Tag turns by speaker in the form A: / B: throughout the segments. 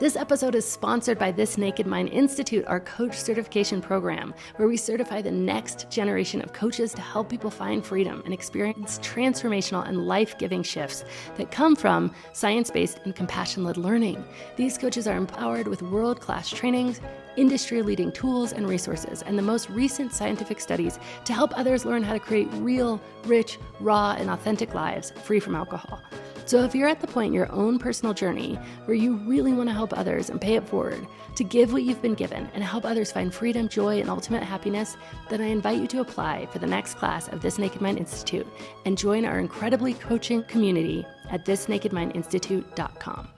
A: This episode is sponsored by This Naked Mind Institute, our coach certification program, where we certify the next generation of coaches to help people find freedom and experience transformational and life-giving shifts that come from science-based and compassion-led learning. These coaches are empowered with world-class trainings, industry-leading tools and resources, and the most recent scientific studies to help others learn how to create real, rich, raw, and authentic lives free from alcohol. So if you're at the point in your own personal journey where you really want to help others and pay it forward, to give what you've been given and help others find freedom, joy, and ultimate happiness, then I invite you to apply for the next class of This Naked Mind Institute and join our incredibly coaching community at thisnakedmindinstitute.com.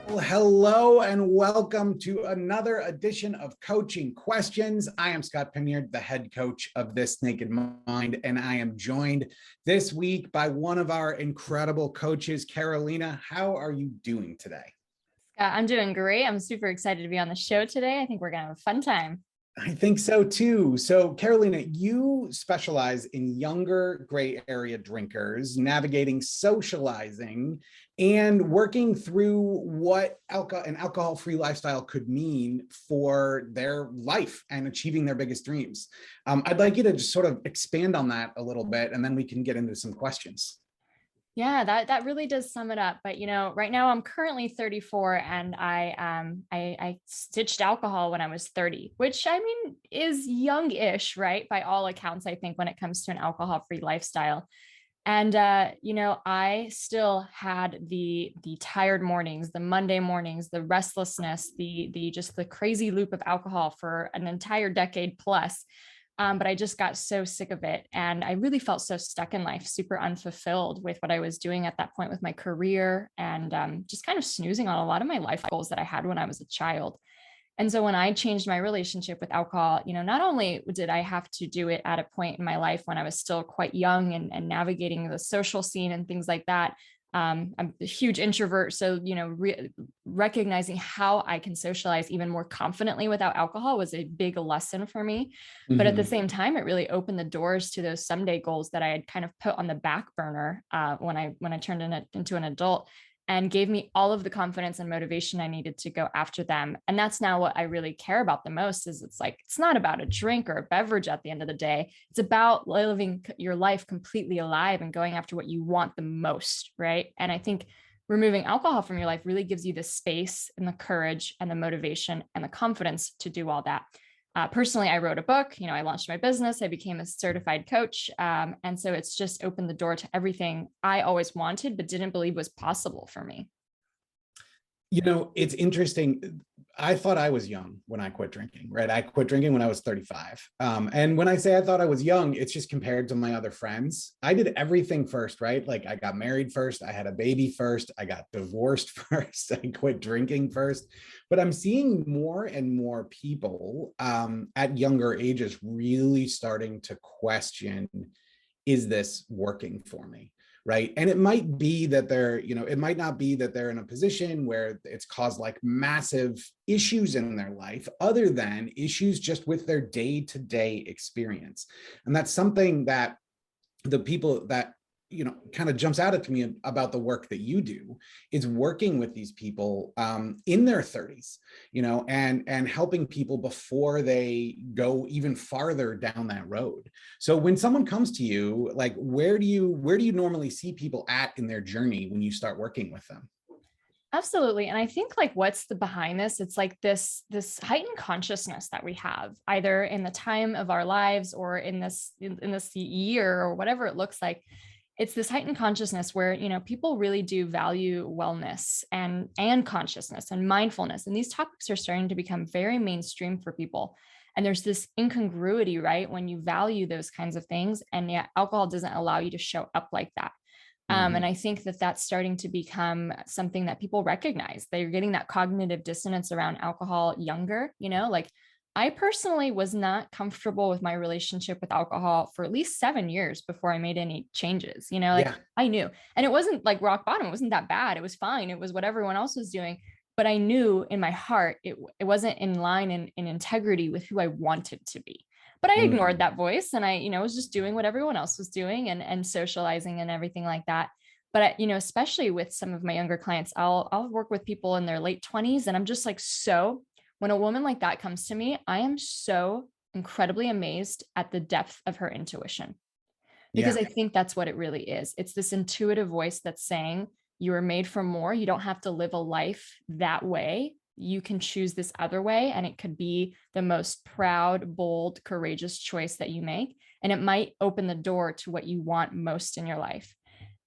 B: Well, hello and welcome to another edition of Coaching Questions. I am Scott Pinyard, the head coach of This Naked Mind, and I am joined this week by one of our incredible coaches, Karolina. How are you doing today?
C: Scott, I'm doing great. I'm super excited to be on the show today. I think we're going to have a fun time.
B: I think so too. So Karolina, you specialize in younger gray area drinkers, navigating socializing and working through what an alcohol-free lifestyle could mean for their life and achieving their biggest dreams. I'd like you to just sort of expand on that a little bit, and then we can get into some questions.
C: Yeah, that really does sum it up. But, right now I'm currently 34 and I stitched alcohol when I was 30, which I mean is young-ish, right? By all accounts, I think when it comes to an alcohol-free lifestyle. And, I still had the tired mornings, the Monday mornings, the restlessness, just the crazy loop of alcohol for an entire decade plus. But I just got so sick of it. And I really felt so stuck in life, super unfulfilled with what I was doing at that point with my career and just kind of snoozing on a lot of my life goals that I had when I was a child. And so when I changed my relationship with alcohol, not only did I have to do it at a point in my life when I was still quite young and navigating the social scene and things like that. I'm a huge introvert. So, recognizing how I can socialize even more confidently without alcohol was a big lesson for me. Mm-hmm. But at the same time, it really opened the doors to those someday goals that I had kind of put on the back burner when I turned into an adult, and gave me all of the confidence and motivation I needed to go after them. And that's now what I really care about the most is it's not about a drink or a beverage at the end of the day. It's about living your life completely alive and going after what you want the most, right? And I think removing alcohol from your life really gives you the space and the courage and the motivation and the confidence to do all that. Personally, I wrote a book, I launched my business, I became a certified coach. And so it's just opened the door to everything I always wanted, but didn't believe was possible for me.
B: It's interesting. I thought I was young when I quit drinking, right? I quit drinking when I was 35. And when I say I thought I was young, it's just compared to my other friends. I did everything first, right? Like I got married first, I had a baby first, I got divorced first, I quit drinking first. But I'm seeing more and more people at younger ages really starting to question, is this working for me? Right. And it might be that it might not be that they're in a position where it's caused like massive issues in their life, other than issues just with their day-to-day experience. And that's something that the people that, kind of jumps out at me about the work that you do is working with these people in their 30s, and helping people before they go even farther down that road. So when someone comes to you, like, where do you normally see people at in their journey when you start working with them?
C: Absolutely. And I think what's the behind this? It's like this heightened consciousness that we have either in the time of our lives or in this year or whatever it looks like. It's this heightened consciousness where, people really do value wellness and consciousness and mindfulness. And these topics are starting to become very mainstream for people. And there's this incongruity, right? When you value those kinds of things, and yet alcohol doesn't allow you to show up like that. And I think that that's starting to become something that people recognize. They're getting that cognitive dissonance around alcohol younger, I personally was not comfortable with my relationship with alcohol for at least 7 years before I made any changes, I knew, and it wasn't like rock bottom. It wasn't that bad. It was fine. It was what everyone else was doing, but I knew in my heart, it wasn't in line in integrity with who I wanted to be. But I ignored that voice and I was just doing what everyone else was doing and socializing and everything like that. But, especially with some of my younger clients, I'll work with people in their late 20s. And I'm just like, when a woman like that comes to me, I am so incredibly amazed at the depth of her intuition, because
B: Yeah.
C: I think that's what it really is. It's this intuitive voice that's saying you are made for more. You don't have to live a life that way. You can choose this other way. And it could be the most proud, bold, courageous choice that you make. And it might open the door to what you want most in your life.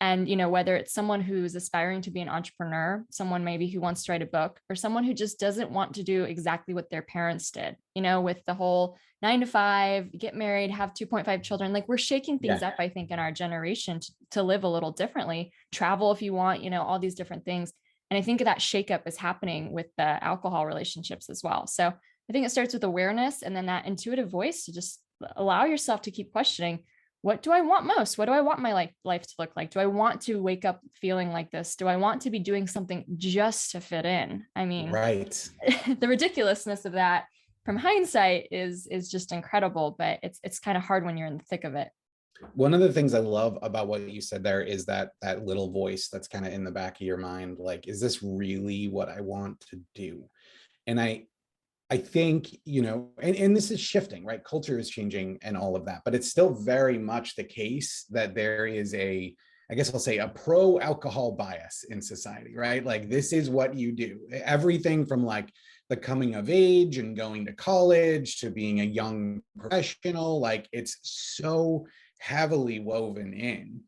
C: And, whether it's someone who's aspiring to be an entrepreneur, someone maybe who wants to write a book, or someone who just doesn't want to do exactly what their parents did, with the whole 9 to 5, get married, have 2.5 children. Like, we're shaking things up, I think, in our generation to live a little differently, travel if you want, all these different things. And I think that shakeup is happening with the alcohol relationships as well. So I think it starts with awareness, and then that intuitive voice to just allow yourself to keep questioning, what do I want most? What do I want my life to look like? Do I want to wake up feeling like this? Do I want to be doing something just to fit in? I mean,
B: Right.
C: the ridiculousness of that from hindsight is just incredible, but it's kind of hard when you're in the thick of it.
B: One of the things I love about what you said there is that little voice that's kind of in the back of your mind, like, is this really what I want to do? And I think, and this is shifting, right? Culture is changing and all of that, but it's still very much the case that there is I guess I'll say, a pro-alcohol bias in society, right? Like, this is what you do. Everything from like the coming of age and going to college to being a young professional, like, it's so heavily woven in.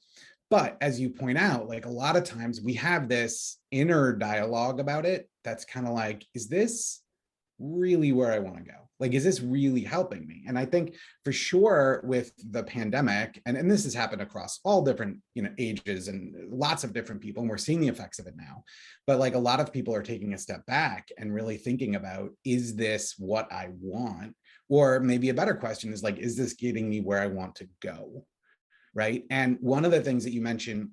B: But as you point out, like, a lot of times we have this inner dialogue about it that's kind of like, is this really where I want to go? Like, is this really helping me? And I think for sure with the pandemic, and this has happened across all different, ages and lots of different people, and we're seeing the effects of it now. But like, a lot of people are taking a step back and really thinking about, is this what I want? Or maybe a better question is like, is this getting me where I want to go? Right. And one of the things that you mentioned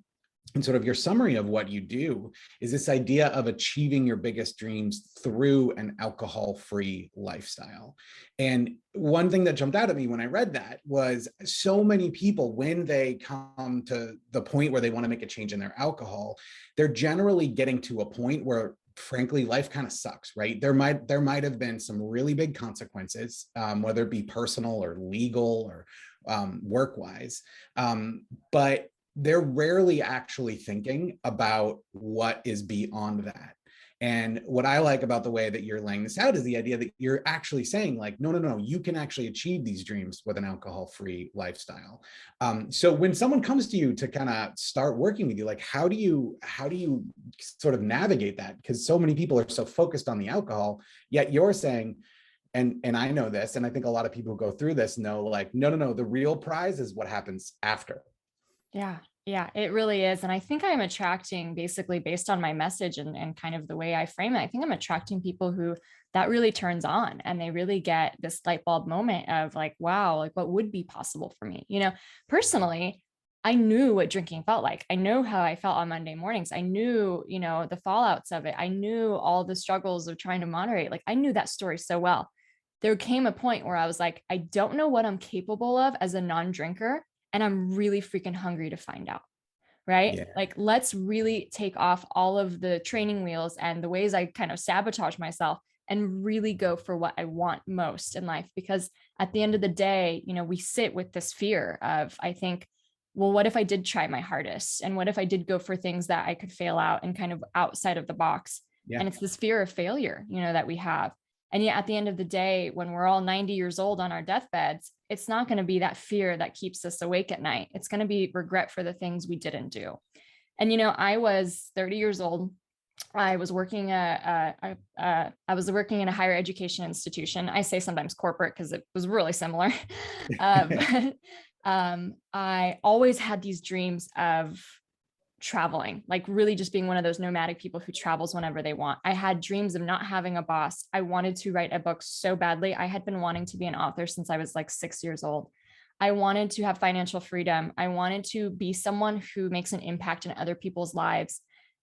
B: in sort of your summary of what you do is this idea of achieving your biggest dreams through an alcohol-free lifestyle. And one thing that jumped out at me when I read that was, so many people, when they come to the point where they want to make a change in their alcohol, they're generally getting to a point where, frankly, life kind of sucks, right? There might have been some really big consequences, whether it be personal or legal or work-wise, but they're rarely actually thinking about what is beyond that. And what I like about the way that you're laying this out is the idea that you're actually saying, like, no, you can actually achieve these dreams with an alcohol-free lifestyle. So when someone comes to you to kind of start working with you, like, how do you sort of navigate that? Because so many people are so focused on the alcohol, yet you're saying, and I know this, and I think a lot of people who go through this know, like, no, the real prize is what happens after.
C: Yeah, it really is. And I think I'm attracting, basically based on my message and kind of the way I frame it, I think I'm attracting people who that really turns on, and they really get this light bulb moment of like, wow, like, what would be possible for me? Personally, I knew what drinking felt like. I know how I felt on Monday mornings. I knew, the fallouts of it. I knew all the struggles of trying to moderate. Like, I knew that story so well. There came a point where I was like, I don't know what I'm capable of as a non-drinker, and I'm really freaking hungry to find out. Right?
B: Yeah.
C: Like, let's really take off all of the training wheels and the ways I kind of sabotage myself and really go for what I want most in life. Because at the end of the day, we sit with this fear of, I think, well, what if I did try my hardest? And what if I did go for things that I could fail out and kind of outside of the box?
B: Yeah.
C: And it's this fear of failure, that we have. And yet at the end of the day, when we're all 90 years old on our deathbeds, it's not going to be that fear that keeps us awake at night. It's going to be regret for the things we didn't do. And, I was 30 years old. I was working I was working in a higher education institution. I say sometimes corporate because it was really similar. I always had these dreams of traveling, like really just being one of those nomadic people who travels whenever they want. I had dreams of not having a boss. I wanted to write a book so badly. I had been wanting to be an author since I was like 6 years old. I wanted to have financial freedom. I wanted to be someone who makes an impact in other people's lives.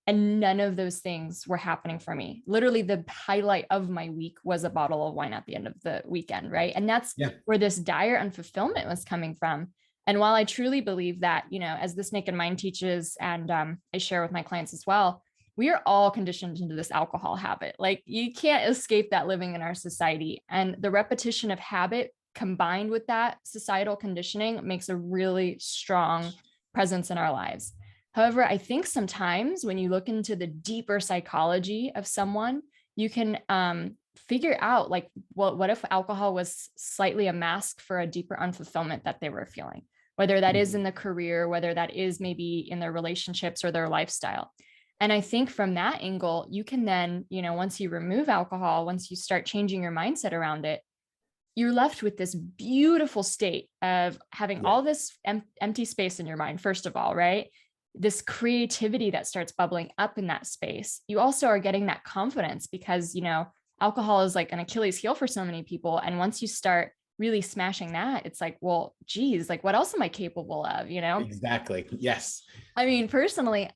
C: And none of those things were happening for me. Literally, the highlight of my week was a bottle of wine at the end of the weekend, right? And that's where this dire unfulfillment was coming from. And while I truly believe that, as This Naked Mind teaches, and I share with my clients as well, we are all conditioned into this alcohol habit. Like, you can't escape that living in our society. And the repetition of habit combined with that societal conditioning makes a really strong presence in our lives. However, I think sometimes when you look into the deeper psychology of someone, you can figure out, like, well, what if alcohol was slightly a mask for a deeper unfulfillment that they were feeling, whether that is in the career, whether that is maybe in their relationships or their lifestyle. And I think from that angle, you can then, once you remove alcohol, once you start changing your mindset around it, you're left with this beautiful state of having all this empty space in your mind, first of all, right? This creativity that starts bubbling up in that space. You also are getting that confidence because, alcohol is like an Achilles heel for so many people. And once you start really smashing that, it's like, well, geez, like, what else am I capable of,
B: Exactly. Yes.
C: I mean, personally,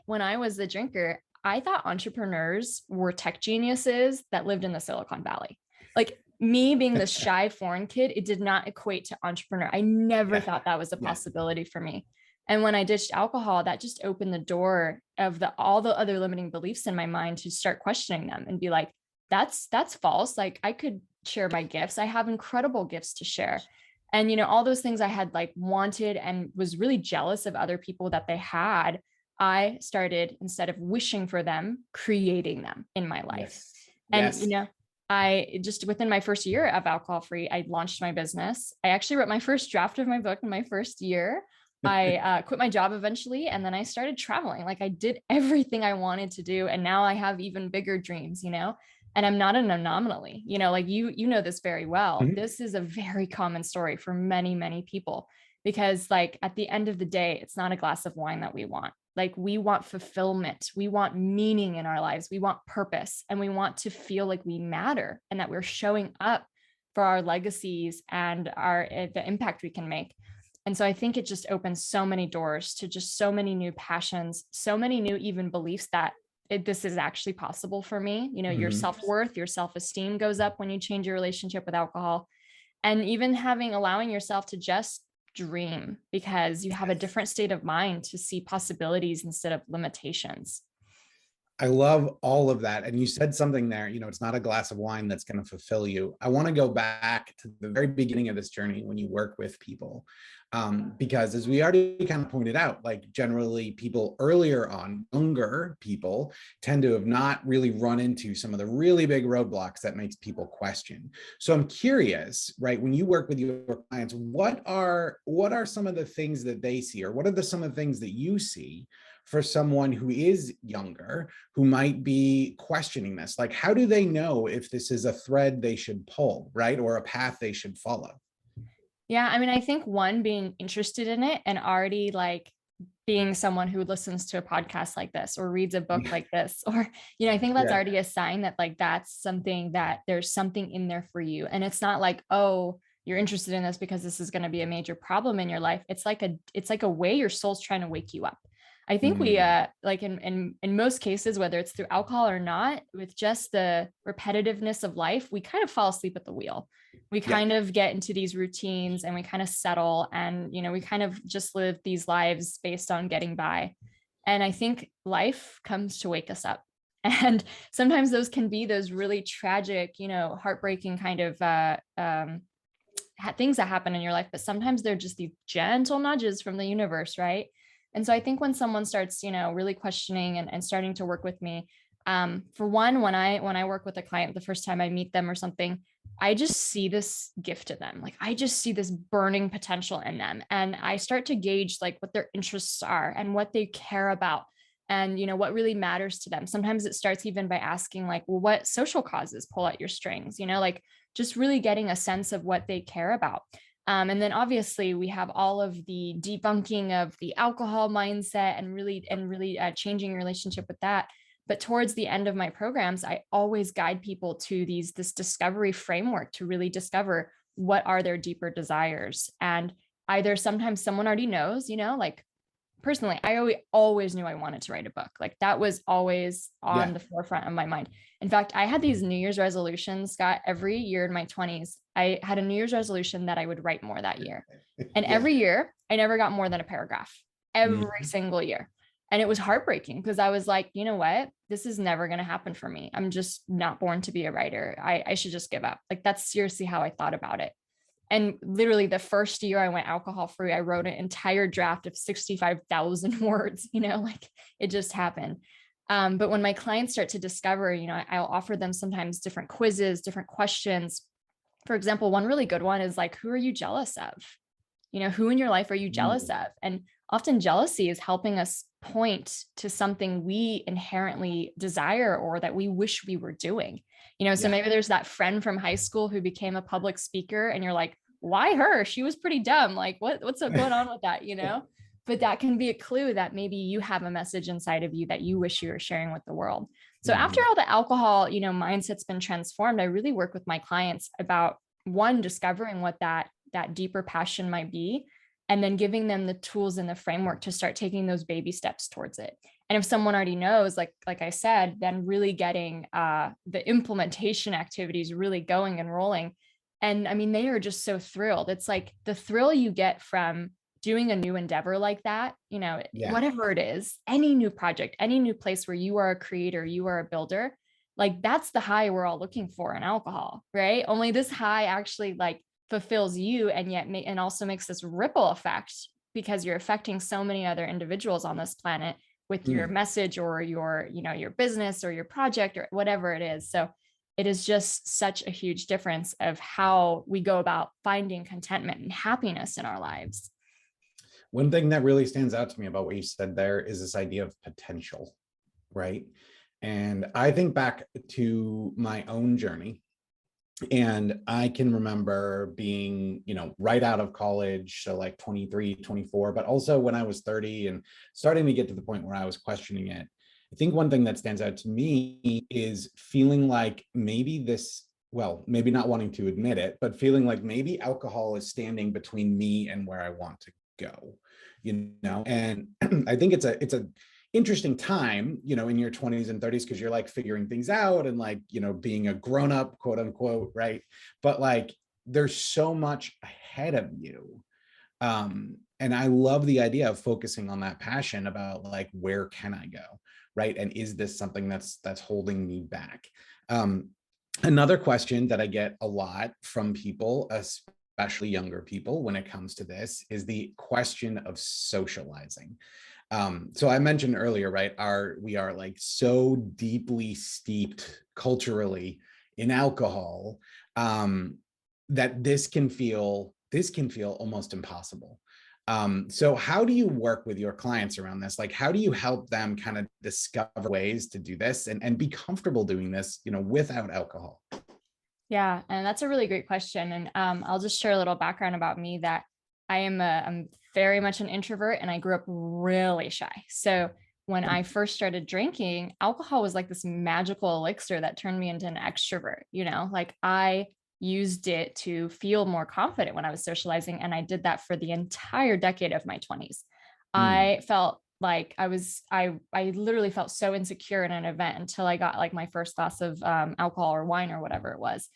C: when I was a drinker, I thought entrepreneurs were tech geniuses that lived in the Silicon Valley. Like, me being the shy foreign kid, it did not equate to entrepreneur. I never thought that was a possibility for me. And when I ditched alcohol, that just opened the door of all the other limiting beliefs in my mind to start questioning them and be like, that's false. Like, I could share my gifts. I have incredible gifts to share. And, all those things I had like wanted and was really jealous of other people that they had, I started, instead of wishing for them, creating them in my life.
B: Yes.
C: And, I just, within my first year of alcohol free, I launched my business. I actually wrote my first draft of my book in my first year. I quit my job eventually, and then I started traveling. Like, I did everything I wanted to do. And now I have even bigger dreams, and I'm not an anomaly, like you know this very well.
B: Mm-hmm.
C: This is a very common story for many, many people, because like at the end of the day, it's not a glass of wine that we want. Like, we want fulfillment. We want meaning in our lives. We want purpose, and we want to feel like we matter and that we're showing up for our legacies and the impact we can make. And so I think it just opens so many doors to just so many new passions, so many new even beliefs that this is actually possible for me. Your self-worth, your self-esteem goes up when you change your relationship with alcohol. And even allowing yourself to just dream, because you have a different state of mind to see possibilities instead of limitations.
B: I love all of that. And you said something there, it's not a glass of wine that's going to fulfill you. I want to go back to the very beginning of this journey when you work with people. Because as we already kind of pointed out, like, generally people earlier on, younger people, tend to have not really run into some of the really big roadblocks that makes people question. So I'm curious, right, when you work with your clients, what are some of the things that they see, or what are some of the things that you see for someone who is younger, who might be questioning this? Like, how do they know if this is a thread they should pull, right, or a path they should follow?
C: Yeah, I mean, I think one, being interested in it and already like being someone who listens to a podcast like this or reads a book like this, or, I think that's already a sign that like, that's something that there's something in there for you. And it's not like, oh, you're interested in this because this is going to be a major problem in your life. It's like a way your soul's trying to wake you up. I think we like in most cases, whether it's through alcohol or not, with just the repetitiveness of life, we kind of fall asleep at the wheel. We kind of get into these routines and we kind of settle, and we kind of just live these lives based on getting by. And I think life comes to wake us up. And sometimes those can be those really tragic, heartbreaking kind of things that happen in your life, but sometimes they're just these gentle nudges from the universe, right? And so I think when someone starts, really questioning and starting to work with me, for one, when I work with a client, the first time I meet them or something, I just see this gift to them. Like, I just see this burning potential in them. And I start to gauge like what their interests are and what they care about and, what really matters to them. Sometimes it starts even by asking like, well, what social causes pull at your strings, like just really getting a sense of what they care about. And then obviously we have all of the debunking of the alcohol mindset and really changing your relationship with that. But towards the end of my programs, I always guide people to this discovery framework to really discover what are their deeper desires. And either sometimes someone already knows, like personally, I always knew I wanted to write a book. Like that was always on the forefront of my mind. In fact, I had these New Year's resolutions, Scott, every year in my 20s. I had a New Year's resolution that I would write more that year. And every year I never got more than a paragraph every single year. And it was heartbreaking because I was like, you know what? This is never going to happen for me. I'm just not born to be a writer. I should just give up. Like that's seriously how I thought about it. And literally the first year I went alcohol free, I wrote an entire draft of 65,000 words, like it just happened. But when my clients start to discover, I'll offer them sometimes different quizzes, different questions. For example, one really good one is like, who are you jealous of? Who in your life are you jealous of? And often jealousy is helping us point to something we inherently desire or that we wish we were doing. So maybe there's that friend from high school who became a public speaker and you're like, why her? She was pretty dumb. Like what's going on with that, But that can be a clue that maybe you have a message inside of you that you wish you were sharing with the world. So after all the alcohol, mindset's been transformed, I really work with my clients about one, discovering what that deeper passion might be, and then giving them the tools and the framework to start taking those baby steps towards it. And if someone already knows, like I said, then really getting the implementation activities really going and rolling. And I mean, they are just so thrilled. It's like the thrill you get from doing a new endeavor like that, whatever it is, any new project, any new place where you are a creator, you are a builder, like that's the high we're all looking for in alcohol, right? Only this high actually like fulfills you and yet and also makes this ripple effect because you're affecting so many other individuals on this planet with your message or your business or your project or whatever it is. So it is just such a huge difference of how we go about finding contentment and happiness in our lives.
B: One thing that really stands out to me about what you said there is this idea of potential, right? And I think back to my own journey. And I can remember being, right out of college, so like 23, 24, but also when I was 30 and starting to get to the point where I was questioning it. I think one thing that stands out to me is feeling like maybe maybe not wanting to admit it, but feeling like maybe alcohol is standing between me and where I want to go, and I think it's a interesting time, in your 20s and 30s, because you're like figuring things out and like, being a grown up, quote unquote, right? But like, there's so much ahead of you. And I love the idea of focusing on that passion about like, where can I go, right? And is this something that's holding me back? Another question that I get a lot from people, especially younger people, when it comes to this, is the question of socializing. So I mentioned earlier, right, we are like so deeply steeped culturally in alcohol that this can feel almost impossible. So how do you work with your clients around this? Like, how do you help them kind of discover ways to do this and be comfortable doing this, without alcohol?
C: Yeah, and that's a really great question. And I'll just share a little background about me that I'm very much an introvert and I grew up really shy. So when I first started drinking, alcohol was like this magical elixir that turned me into an extrovert, like I used it to feel more confident when I was socializing. And I did that for the entire decade of my 20s. I felt like I literally felt so insecure in an event until I got like my first glass of alcohol or wine or whatever it was.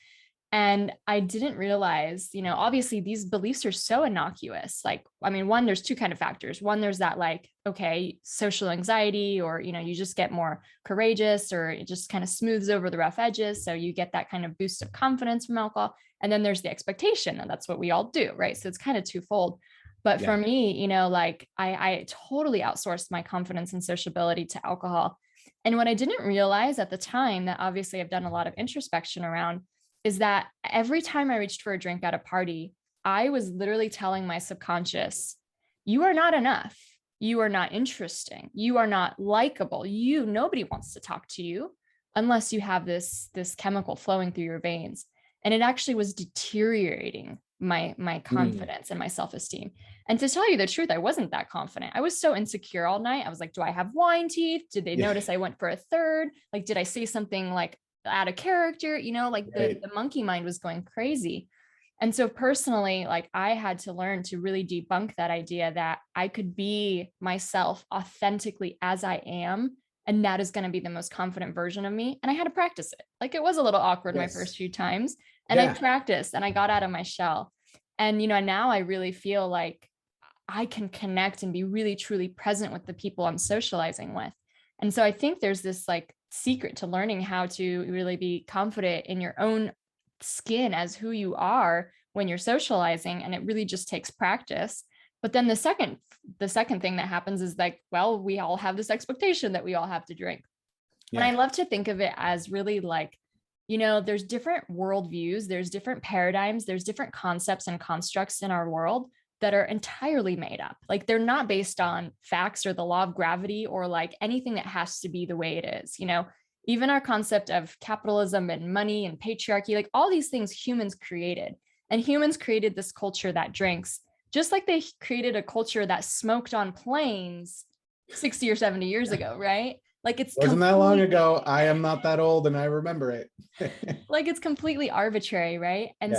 C: And I didn't realize, obviously these beliefs are so innocuous. Like, I mean, one, there's two kind of factors. One, there's that like, okay, social anxiety, or, you just get more courageous, or it just kind of smooths over the rough edges. So you get that kind of boost of confidence from alcohol. And then there's the expectation, and that's what we all do, right? So it's kind of twofold. But for me, like I totally outsourced my confidence and sociability to alcohol. And what I didn't realize at the time, that obviously I've done a lot of introspection around, is that every time I reached for a drink at a party, I was literally telling my subconscious, you are not enough. You are not interesting. You are not likable. Nobody wants to talk to you unless you have this chemical flowing through your veins. And it actually was deteriorating my confidence and my self-esteem. And to tell you the truth, I wasn't that confident. I was so insecure all night. I was like, do I have wine teeth? Did they notice I went for a third? Like, did I say something like out of character? Like the monkey mind was going crazy. And so personally, like I had to learn to really debunk that idea that I could be myself authentically as I am. And that is going to be the most confident version of me. And I had to practice it. Like it was a little awkward my first few times. And I practiced and I got out of my shell. And, you know, now I really feel like I can connect and be really, truly present with the people I'm socializing with. And so I think there's this like secret to learning how to really be confident in your own skin as who you are when you're socializing. And it really just takes practice. But then the second thing that happens is like, well, we all have this expectation that we all have to drink. Yeah. And I love to think of it as really like, you know, there's different worldviews, there's different paradigms, there's different concepts and constructs in our world that are entirely made up. Like they're not based on facts or the law of gravity or like anything that has to be the way it is. You know, even our concept of capitalism and money and patriarchy, like all these things humans created, and humans created this culture that drinks, just like they created a culture that smoked on planes 60 or 70 years ago, right? Like it's
B: wasn't that long ago. I am not that old and I remember it.
C: Like it's completely arbitrary, right? And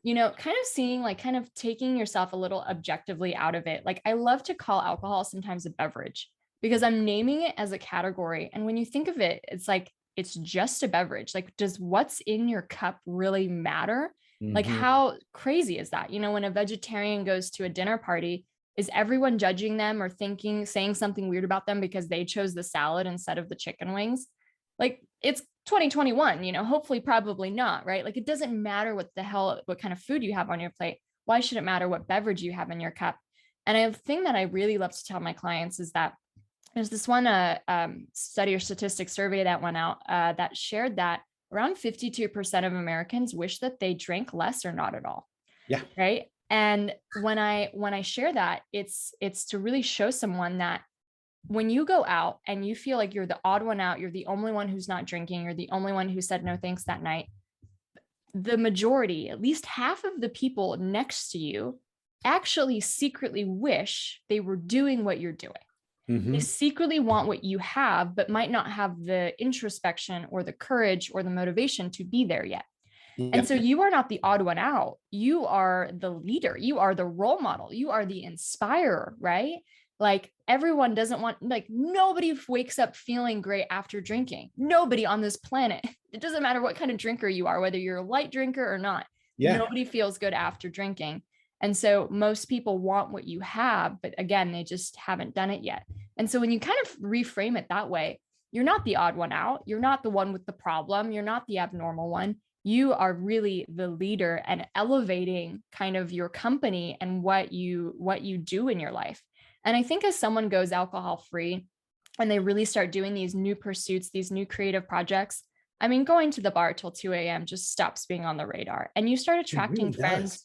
C: you know, kind of seeing like kind of taking yourself a little objectively out of it. Like I love to call alcohol sometimes a beverage because I'm naming it as a category. And when you think of it, it's like it's just a beverage. Like does what's in your cup really matter? Like how crazy is that? You know, when a vegetarian goes to a dinner party, is everyone judging them or saying something weird about them because they chose the salad instead of the chicken wings? Like it's 2021, you know, hopefully, probably not, right? Like it doesn't matter what kind of food you have on your plate. Why should it matter what beverage you have in your cup? And a thing that I really love to tell my clients is that there's this one study or statistic survey that went out that shared that around 52% of Americans wish that they drank less or not at all.
B: Yeah.
C: Right. And when I share that, it's to really show someone that when you go out and you feel like you're the odd one out, you're the only one who's not drinking, you're the only one who said no thanks that night, the majority, at least half of the people next to you actually secretly wish they were doing what you're doing. They secretly want what you have, but might not have the introspection or the courage or the motivation to be there yet. And so you are not the odd one out. You are the leader. You are the role model. You are the inspirer, right? Like everyone doesn't want, like nobody wakes up feeling great after drinking. Nobody on this planet. It doesn't matter what kind of drinker you are, whether you're a light drinker or not. Yeah. Nobody feels good after drinking. And so most people want what you have, but again, they just haven't done it yet. And so when you kind of reframe it that way, you're not the odd one out. You're not the one with the problem. You're not the abnormal one. You are really the leader and elevating kind of your company and what you do in your life. And I think as someone goes alcohol free and they really start doing these new pursuits, these new creative projects, I mean, going to the bar till 2 a.m. just stops being on the radar. And you start attracting friends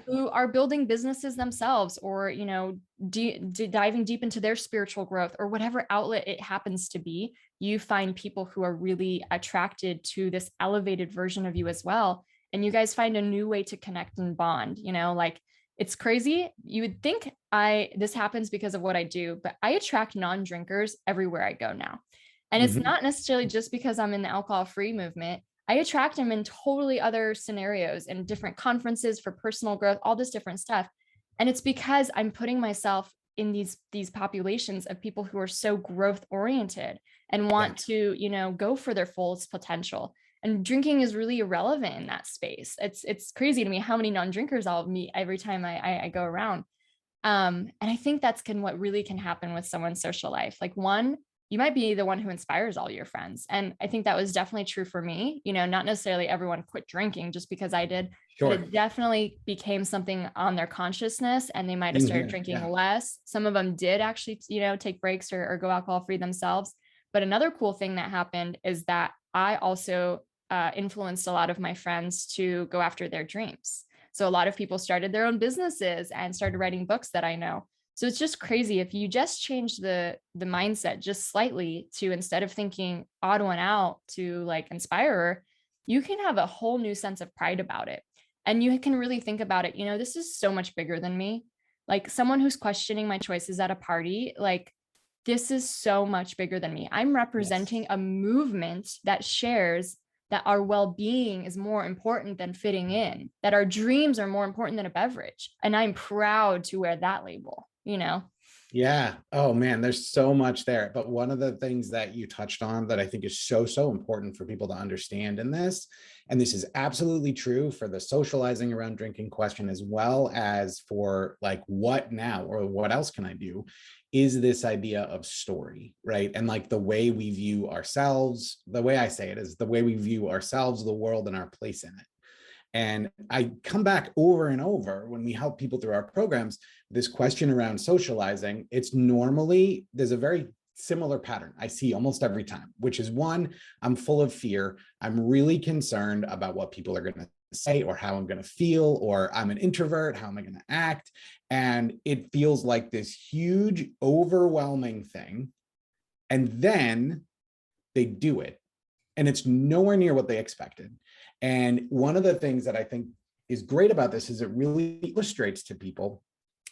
C: who are building businesses themselves, or, you know, diving deep into their spiritual growth or whatever outlet it happens to be. You find people who are really attracted to this elevated version of you as well. And you guys find a new way to connect and bond, you know, like it's crazy. You would think this happens because of what I do, but I attract non-drinkers everywhere I go now. And it's not necessarily just because I'm in the alcohol-free movement. I attract them in totally other scenarios and different conferences for personal growth, all this different stuff. And it's because I'm putting myself in these populations of people who are so growth oriented and want to, you know, go for their fullest potential. And drinking is really irrelevant in that space. It's crazy to me how many non-drinkers I'll meet every time I go around. And I think that's what really can happen with someone's social life. Like one, you might be the one who inspires all your friends. And I think that was definitely true for me. You know, not necessarily everyone quit drinking just because I did, but it definitely became something on their consciousness and they might've started drinking less. Some of them did actually, you know, take breaks or go alcohol free themselves. But another cool thing that happened is that I also influenced a lot of my friends to go after their dreams. So a lot of people started their own businesses and started writing books that I know. So it's just crazy. If you just change the mindset just slightly to, instead of thinking odd one out, to like inspirer, you can have a whole new sense of pride about it. And you can really think about it, you know, this is so much bigger than me. Like someone who's questioning my choices at a party, like this is so much bigger than me. I'm representing a movement that shares that our well-being is more important than fitting in, that our dreams are more important than a beverage. And I'm proud to wear that label, you know?
B: Yeah. Oh man, there's so much there. But one of the things that you touched on that I think is so, so important for people to understand in this, and this is absolutely true for the socializing around drinking question, as well as for like, what now, or what else can I do, is this idea of story, right? And like the way we view ourselves, the way I say it is the way we view ourselves, the world, and our place in it. And I come back over and over when we help people through our programs, this question around socializing, it's normally, there's a very similar pattern I see almost every time, which is one, I'm full of fear. I'm really concerned about what people are going to say or how I'm going to feel, or I'm an introvert, how am I going to act? And it feels like this huge, overwhelming thing. And then they do it. And it's nowhere near what they expected. And one of the things that I think is great about this is it really illustrates to people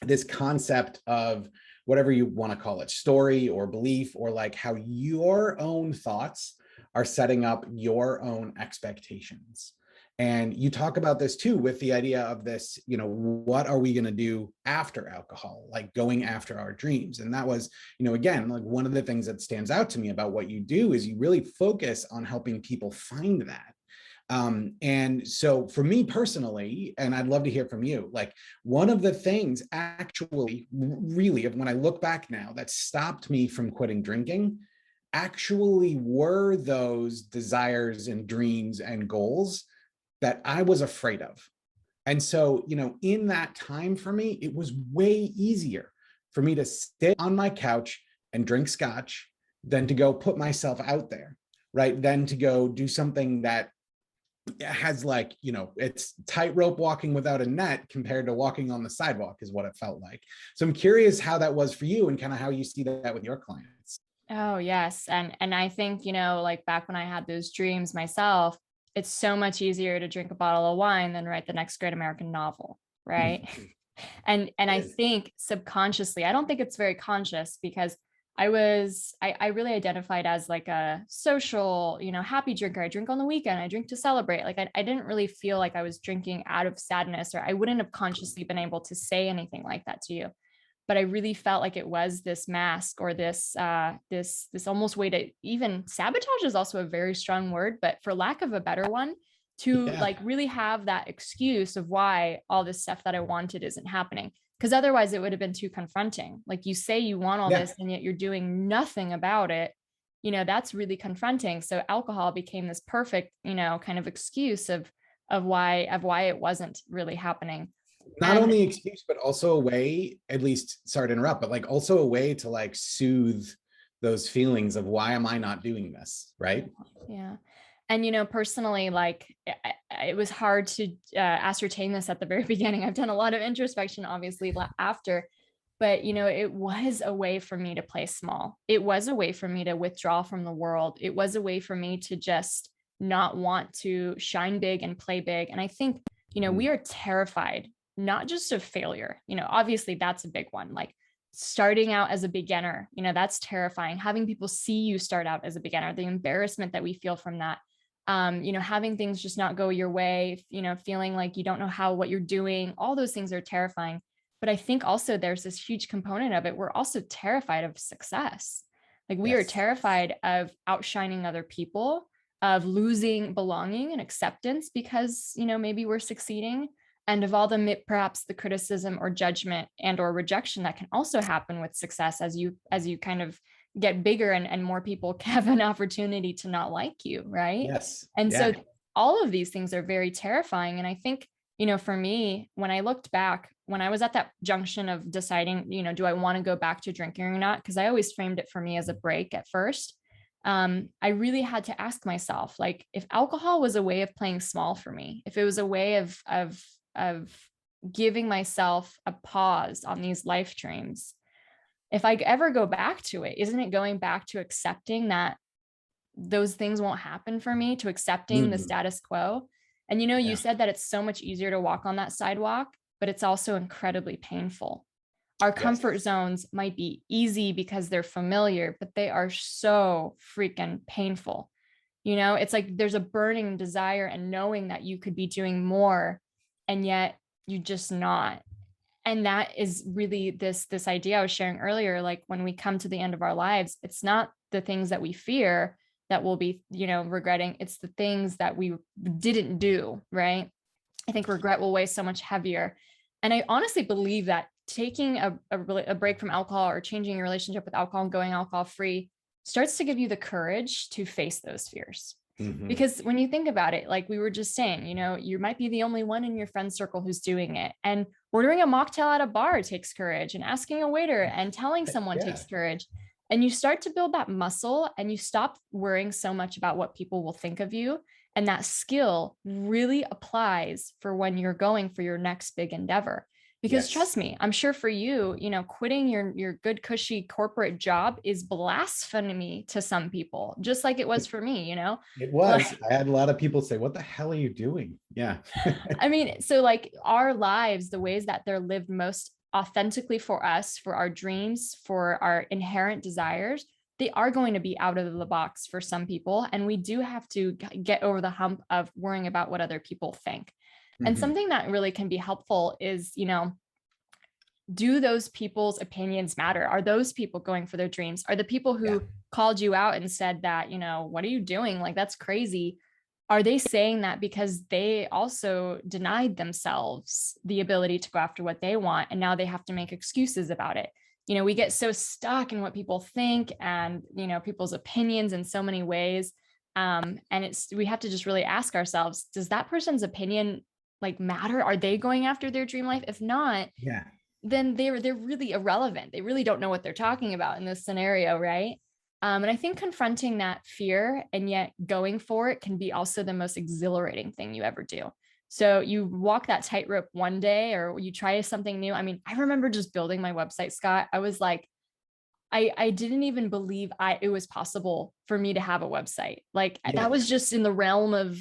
B: this concept of whatever you want to call it, story or belief, or like how your own thoughts are setting up your own expectations. And you talk about this too, with the idea of this, you know, what are we going to do after alcohol, like going after our dreams? And that was, you know, again, like one of the things that stands out to me about what you do is you really focus on helping people find that. And so for me personally, and I'd love to hear from you, like one of the things actually, really, when I look back now, that stopped me from quitting drinking actually were those desires and dreams and goals that I was afraid of. And so, you know, in that time for me, it was way easier for me to sit on my couch and drink scotch than to go put myself out there, right? Then to go do something that has like, you know, it's tightrope walking without a net compared to walking on the sidewalk is what it felt like. So I'm curious how that was for you and kind of how you see that with your clients.
C: Oh, yes. And I think, you know, like back when I had those dreams myself, it's so much easier to drink a bottle of wine than write the next great American novel, right? And I think subconsciously, I don't think it's very conscious, because I really identified as like a social, you know, happy drinker. I drink on the weekend, I drink to celebrate. Like I didn't really feel like I was drinking out of sadness, or I wouldn't have consciously been able to say anything like that to you. But I really felt like it was this mask, or this almost way to, even sabotage is also a very strong word, but for lack of a better one, to like really have that excuse of why all this stuff that I wanted isn't happening. Because otherwise it would have been too confronting. Like you say you want all this and yet you're doing nothing about it. You know, that's really confronting. So alcohol became this perfect, you know, kind of excuse of why it wasn't really happening.
B: Not only excuse, but also a way, at least, sorry to interrupt, but like also a way to like soothe those feelings of why am I not doing this, right?
C: Yeah. And, you know, personally, like it was hard to ascertain this at the very beginning. I've done a lot of introspection, obviously, after, but, you know, it was a way for me to play small. It was a way for me to withdraw from the world. It was a way for me to just not want to shine big and play big. And I think, you know, we are terrified, not just of failure, you know, obviously that's a big one. Like starting out as a beginner, you know, that's terrifying. Having people see you start out as a beginner, the embarrassment that we feel from that. You know, having things just not go your way, you know, feeling like you don't know what you're doing, all those things are terrifying. But I think also there's this huge component of it. We're also terrified of success. Like we are terrified of outshining other people, of losing belonging and acceptance because, you know, maybe we're succeeding, and of all perhaps the criticism or judgment and or rejection that can also happen with success as you kind of get bigger and more people have an opportunity to not like you, right?
B: Yes.
C: And so all of these things are very terrifying. And I think, you know, for me, when I looked back, when I was at that junction of deciding, you know, do I want to go back to drinking or not? Because I always framed it for me as a break at first. I really had to ask myself, like, if alcohol was a way of playing small for me, if it was a way of giving myself a pause on these life dreams, if I ever go back to it, isn't it going back to accepting that those things won't happen for me, to accepting the status quo? And, you know, you said that it's so much easier to walk on that sidewalk, but it's also incredibly painful. Our comfort zones might be easy because they're familiar, but they are so freaking painful. You know, it's like there's a burning desire and knowing that you could be doing more, and yet you just not. And that is really this idea I was sharing earlier. Like when we come to the end of our lives, it's not the things that we fear that we'll be, you know, regretting. It's the things that we didn't do, right? I think regret will weigh so much heavier. And I honestly believe that taking a break from alcohol or changing your relationship with alcohol and going alcohol free starts to give you the courage to face those fears. Because when you think about it, like we were just saying, you know, you might be the only one in your friend circle who's doing it. And ordering a mocktail at a bar takes courage, and asking a waiter and telling someone takes courage. And you start to build that muscle, and you stop worrying so much about what people will think of you. And that skill really applies for when you're going for your next big endeavor. Because trust me, I'm sure for you, you know, quitting your good, cushy corporate job is blasphemy to some people, just like it was for me, you know?
B: It was. I had a lot of people say, what the hell are you doing? Yeah.
C: I mean, so like our lives, the ways that they're lived most authentically for us, for our dreams, for our inherent desires, they are going to be out of the box for some people. And we do have to get over the hump of worrying about what other people think. And something that really can be helpful is, you know, do those people's opinions matter? Are those people going for their dreams? Are the people who called you out and said that, you know, what are you doing? Like, that's crazy. Are they saying that because they also denied themselves the ability to go after what they want, and now they have to make excuses about it? You know, we get so stuck in what people think and, you know, people's opinions in so many ways. And we have to just really ask ourselves, does that person's opinion like matter? Are they going after their dream life? If not, then they're really irrelevant. They really don't know what they're talking about in this scenario, right? And I think confronting that fear and yet going for it can be also the most exhilarating thing you ever do. So you walk that tightrope one day, or you try something new. I mean, I remember just building my website, Scott. I was like, I didn't even believe it was possible for me to have a website. Like that was just in the realm of,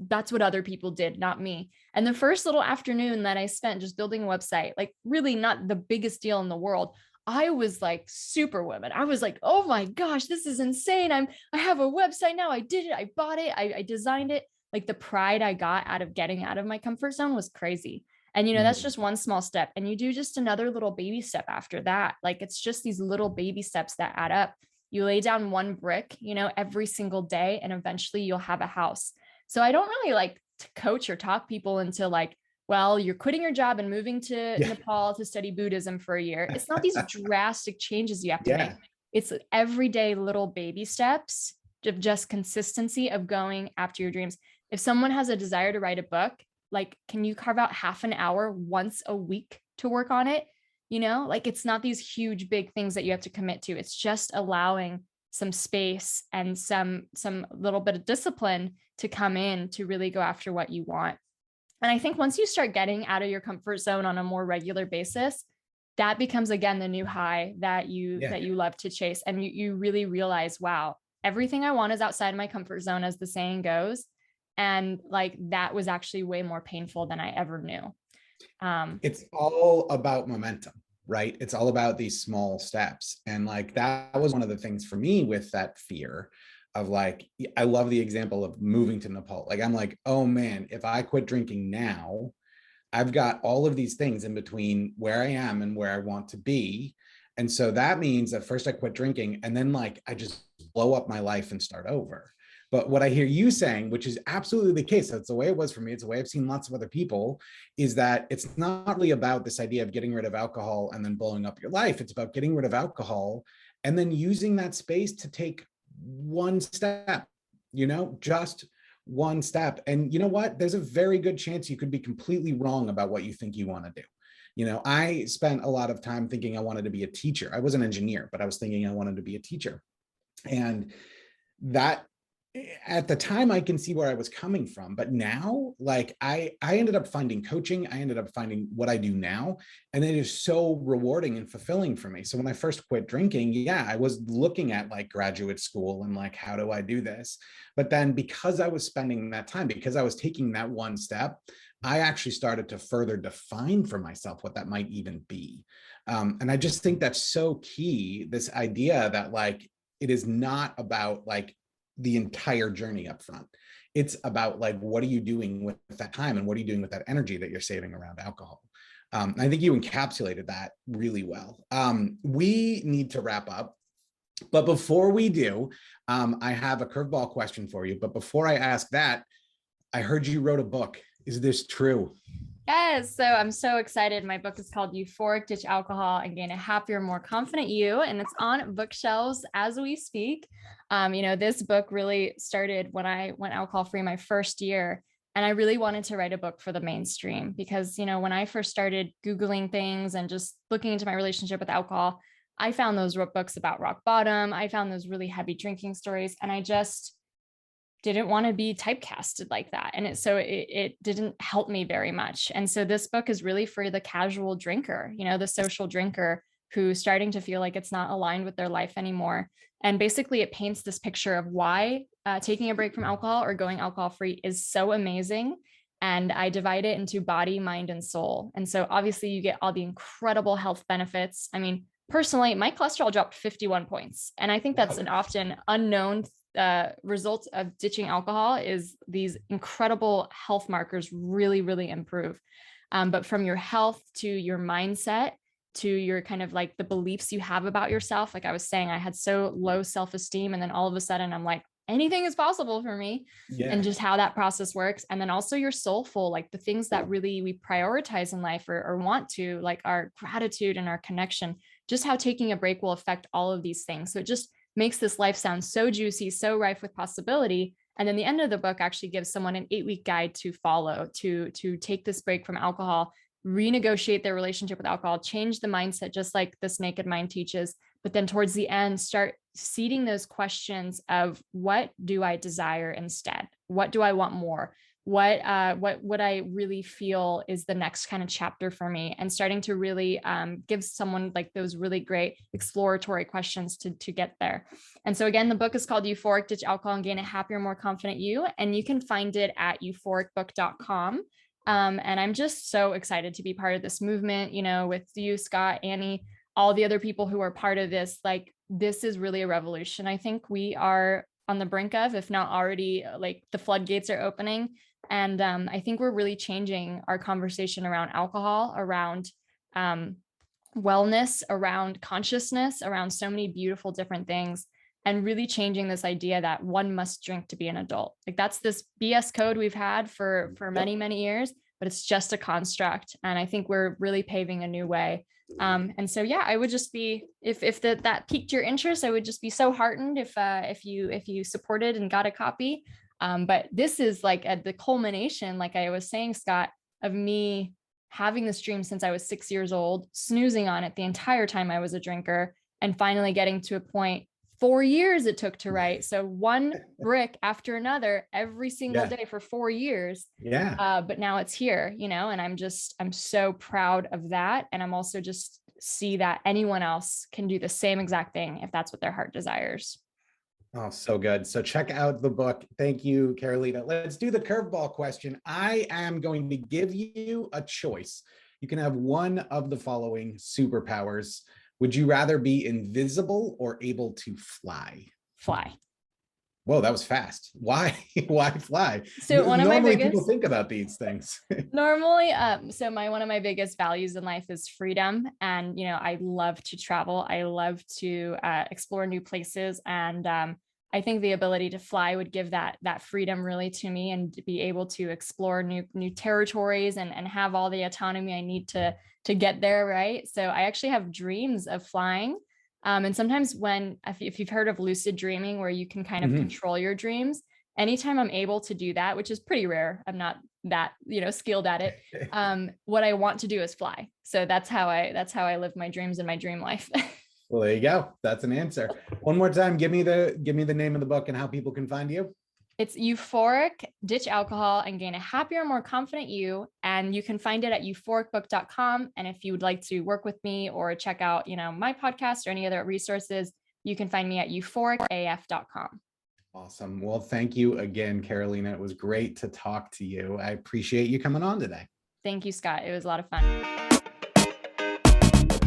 C: that's what other people did, not me. And the first little afternoon that I spent just building a website, like really not the biggest deal in the world, I was like superwoman. I was like, oh my gosh, this is insane. I have a website now. I did it. I bought it. I designed it. Like the pride I got out of getting out of my comfort zone was crazy. And, you know, that's just one small step. And you do just another little baby step after that. Like it's just these little baby steps that add up. You lay down one brick, you know, every single day, and eventually you'll have a house. So I don't really like to coach or talk people into like, well, you're quitting your job and moving to Nepal to study Buddhism for a year. It's not these drastic changes you have to make. It's everyday little baby steps of just consistency of going after your dreams. If someone has a desire to write a book, like, can you carve out half an hour once a week to work on it? You know, like it's not these huge, big things that you have to commit to. It's just allowing some space and some little bit of discipline to come in to really go after what you want. And I think once you start getting out of your comfort zone on a more regular basis, that becomes again the new high that you love to chase. And you really realize, wow, everything I want is outside my comfort zone, as the saying goes. And like that was actually way more painful than I ever knew.
B: It's all about momentum, right? It's all about these small steps. And like that was one of the things for me with that fear of like, I love the example of moving to Nepal. Like, I'm like, oh man, if I quit drinking now, I've got all of these things in between where I am and where I want to be. And so that means that first I quit drinking, and then like I just blow up my life and start over. But what I hear you saying, which is absolutely the case, that's the way it was for me, it's the way I've seen lots of other people, is that it's not really about this idea of getting rid of alcohol and then blowing up your life. It's about getting rid of alcohol and then using that space to take one step, you know, just one step. And you know what? There's a very good chance you could be completely wrong about what you think you want to do. You know, I spent a lot of time thinking I wanted to be a teacher. I was an engineer, but I was thinking I wanted to be a teacher. And that, at the time, I can see where I was coming from, but now, like I ended up finding coaching. I ended up finding what I do now, and it is so rewarding and fulfilling for me. So when I first quit drinking, I was looking at like graduate school and like, how do I do this? But then because I was spending that time, because I was taking that one step, I actually started to further define for myself what that might even be. And I just think that's so key, this idea that like, it is not about like the entire journey up front. It's about like, what are you doing with that time, and what are you doing with that energy that you're saving around alcohol? I think you encapsulated that really well. We need to wrap up, but before we do, I have a curveball question for you. But before I ask that, I heard you wrote a book. Is this true?
C: Yes. So I'm so excited. My book is called Euphoric: Ditch Alcohol and Gain a Happier, More Confident You. And it's on bookshelves as we speak. This book really started when I went alcohol free my first year. And I really wanted to write a book for the mainstream because, when I first started Googling things and just looking into my relationship with alcohol, I found those books about rock bottom. I found those really heavy drinking stories. And I just didn't want to be typecasted like that. And it didn't help me very much. And so this book is really for the casual drinker, the social drinker who's starting to feel like it's not aligned with their life anymore. And basically it paints this picture of why taking a break from alcohol or going alcohol free is so amazing. And I divide it into body, mind, and soul. And so obviously you get all the incredible health benefits. I mean, personally, my cholesterol dropped 51 points. And I think that's an often unknown result of ditching alcohol is these incredible health markers really, really improve. But from your health to your mindset to your kind of like the beliefs you have about yourself, like I was saying, I had so low self-esteem, and then all of a sudden I'm like, anything is possible for me. Yeah. And just how that process works. And then also your soulful, like the things that really we prioritize in life or want to, like our gratitude and our connection, just how taking a break will affect all of these things. So it just makes this life sound so juicy, so rife with possibility. And then the end of the book actually gives someone an 8-week guide to follow to take this break from alcohol, renegotiate their relationship with alcohol, change the mindset, just like This Naked Mind teaches. But then towards the end, start seeding those questions of what do I desire instead? What do I want more? What I really feel is the next kind of chapter for me, and starting to really give someone like those really great exploratory questions to get there. And so again, the book is called Euphoric: Ditch Alcohol and Gain a Happier, More Confident You. And you can find it at euphoricbook.com. And I'm just so excited to be part of this movement, with you, Scott, Annie, all the other people who are part of this. Like, this is really a revolution. I think we are on the brink of, if not already, like the floodgates are opening. And I think we're really changing our conversation around alcohol, around wellness, around consciousness, around so many beautiful different things, and really changing this idea that one must drink to be an adult. Like, that's this BS code we've had for many, many years, but it's just a construct. And I think we're really paving a new way. And so, yeah, I would just be, if that piqued your interest, I would just be so heartened if you supported and got a copy. But this is like at the culmination, like I was saying, Scott, of me having this dream since I was 6 years old, snoozing on it the entire time I was a drinker, and finally getting to a point, 4 years it took to write. So one brick after another every single day for 4 years. Yeah. But now it's here, and I'm so proud of that. And I'm also just see that anyone else can do the same exact thing if that's what their heart desires.
B: Oh, so good. So check out the book. Thank you, Karolina. Let's do the curveball question. I am going to give you a choice. You can have one of the following superpowers. Would you rather be invisible or able to fly?
C: Fly.
B: Whoa, that was fast. Why? Why fly?
C: So
B: normally people think about these things.
C: Normally, one of my biggest values in life is freedom. And, I love to travel. I love to explore new places. And I think the ability to fly would give that freedom really to me, and to be able to explore new territories and have all the autonomy I need to get there. Right. So I actually have dreams of flying. And sometimes if you've heard of lucid dreaming, where you can kind of control your dreams, anytime I'm able to do that, which is pretty rare, I'm not that, skilled at it. What I want to do is fly. So that's how I live my dreams in my dream life.
B: Well, there you go. That's an answer. One more time. Give me the name of the book and how people can find you.
C: It's Euphoric: Ditch Alcohol and Gain a Happier, More Confident You. And you can find it at euphoricbook.com. And if you would like to work with me or check out, my podcast or any other resources, you can find me at euphoricaf.com.
B: Awesome. Well, thank you again, Karolina. It was great to talk to you. I appreciate you coming on today.
C: Thank you, Scott. It was a lot of fun.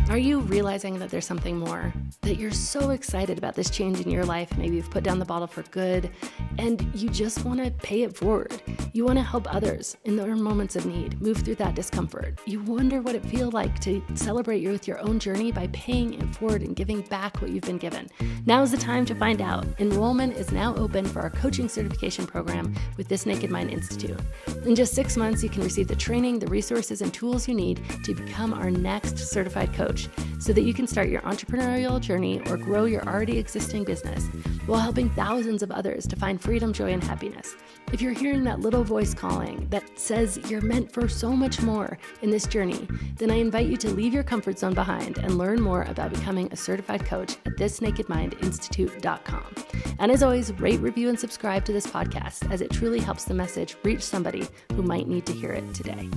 A: Are you realizing that there's something more? That you're so excited about this change in your life, maybe you've put down the bottle for good, and you just want to pay it forward. You want to help others in their moments of need, move through that discomfort. You wonder what it feels like to celebrate you with your own journey by paying it forward and giving back what you've been given. Now is the time to find out. Enrollment is now open for our coaching certification program with This Naked Mind Institute. In just 6 months, you can receive the training, the resources, and tools you need to become our next certified coach, so that you can start your entrepreneurial journey or grow your already existing business while helping thousands of others to find freedom, joy, and happiness. If you're hearing that little voice calling that says you're meant for so much more in this journey, then I invite you to leave your comfort zone behind and learn more about becoming a certified coach at thisnakedmindinstitute.com. And as always, rate, review, and subscribe to this podcast, as it truly helps the message reach somebody who might need to hear it today.